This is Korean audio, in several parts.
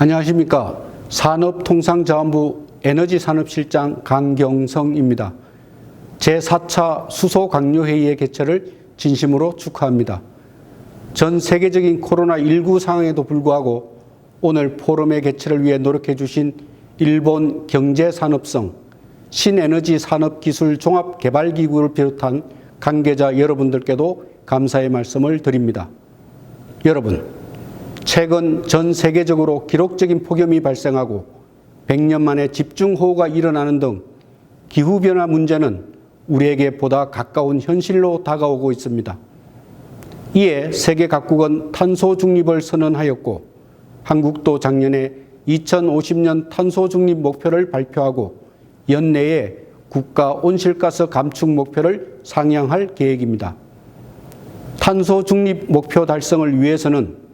안녕하십니까. 산업통상자원부 에너지산업실장 강경성입니다. 제4차 수소강요회의의 개최를 진심으로 축하합니다. 전 세계적인 코로나19 상황에도 불구하고 오늘 포럼의 개최를 위해 노력해 주신 일본 경제산업성 신에너지산업기술종합개발기구를 비롯한 관계자 여러분들께도 감사의 말씀을 드립니다. 여러분, 최근 전 세계적으로 기록적인 폭염이 발생하고 100년 만에 집중호우가 일어나는 등 기후변화 문제는 우리에게 보다 가까운 현실로 다가오고 있습니다. 이에 세계 각국은 탄소 중립을 선언하였고 한국도 작년에 2050년 탄소 중립 목표를 발표하고 연내에 국가 온실가스 감축 목표를 상향할 계획입니다. 탄소 중립 목표 달성을 위해서는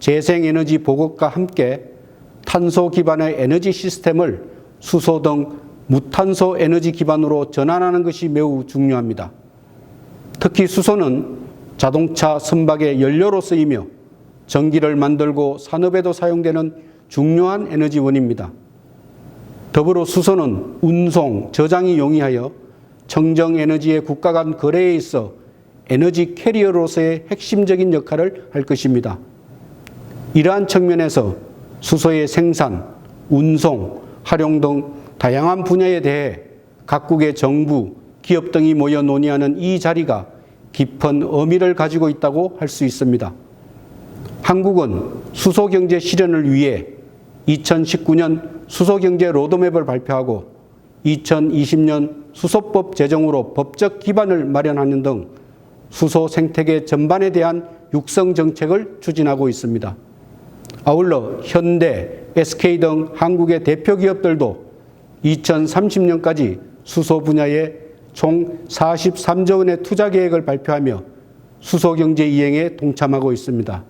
재생에너지 보급과 함께 탄소 기반의 에너지 시스템을 수소 등 무탄소 에너지 기반으로 전환하는 것이 매우 중요합니다. 특히 수소는 자동차 선박의 연료로 쓰이며 전기를 만들고 산업에도 사용되는 중요한 에너지원입니다. 더불어 수소는 운송, 저장이 용이하여 청정에너지의 국가 간 거래에 있어 에너지 캐리어로서의 핵심적인 역할을 할 것입니다. 이러한 측면에서 수소의 생산, 운송, 활용 등 다양한 분야에 대해 각국의 정부, 기업 등이 모여 논의하는 이 자리가 깊은 의미를 가지고 있다고 할 수 있습니다. 한국은 수소경제 실현을 위해 2019년 수소경제 로드맵을 발표하고 2020년 수소법 제정으로 법적 기반을 마련하는 등 수소 생태계 전반에 대한 육성 정책을 추진하고 있습니다. 아울러 현대, SK 등 한국의 대표 기업들도 2030년까지 수소 분야에 총 43조 원의 투자 계획을 발표하며 수소 경제 이행에 동참하고 있습니다.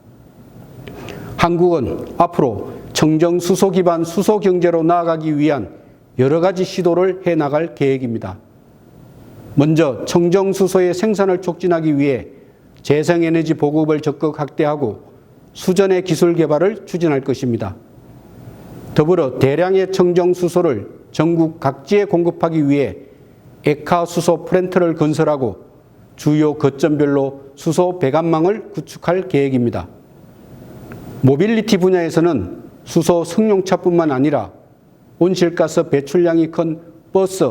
한국은 앞으로 청정 수소 기반 수소 경제로 나아가기 위한 여러 가지 시도를 해 나갈 계획입니다. 먼저 청정 수소의 생산을 촉진하기 위해 재생에너지 보급을 적극 확대하고 수전의 기술 개발을 추진할 것입니다. 더불어 대량의 청정 수소를 전국 각지에 공급하기 위해 액화 수소 플랜트를 건설하고 주요 거점별로 수소 배관망을 구축할 계획입니다. 모빌리티 분야에서는 수소 승용차뿐만 아니라 온실가스 배출량이 큰 버스,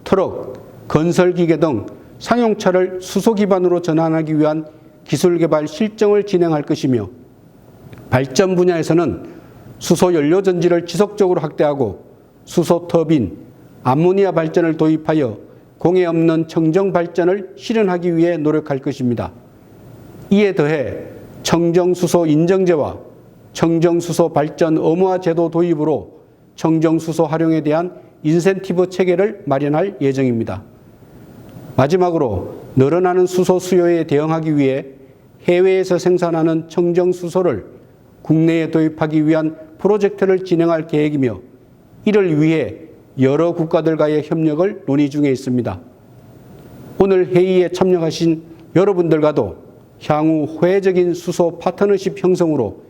트럭, 건설기계 등 상용차를 수소 기반으로 전환하기 위한 기술 개발 실증을 진행할 것이며 발전 분야에서는 수소 연료 전지를 지속적으로 확대하고 수소 터빈, 암모니아 발전을 도입하여 공해 없는 청정 발전을 실현하기 위해 노력할 것입니다. 이에 더해 청정수소 인정제와 청정수소 발전 의무화 제도 도입으로 청정수소 활용에 대한 인센티브 체계를 마련할 예정입니다. 마지막으로 늘어나는 수소 수요에 대응하기 위해 해외에서 생산하는 청정수소를 국내에 도입하기 위한 프로젝트를 진행할 계획이며 이를 위해 여러 국가들과의 협력을 논의 중에 있습니다. 오늘 회의에 참여하신 여러분들과도 향후 호혜적인 수소 파트너십 형성으로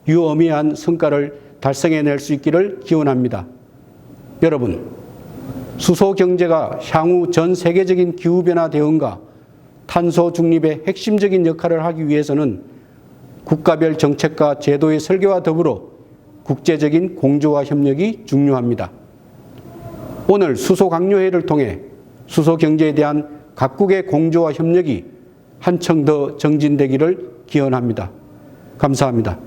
유의미한 성과를 달성해낼 수 있기를 기원합니다. 여러분, 수소 경제가 향후 전 세계적인 기후변화 대응과 탄소 중립의 핵심적인 역할을 하기 위해서는 국가별 정책과 제도의 설계와 더불어 국제적인 공조와 협력이 중요합니다. 오늘 수소 강요회를 통해 수소 경제에 대한 각국의 공조와 협력이 한층 더 정진되기를 기원합니다. 감사합니다.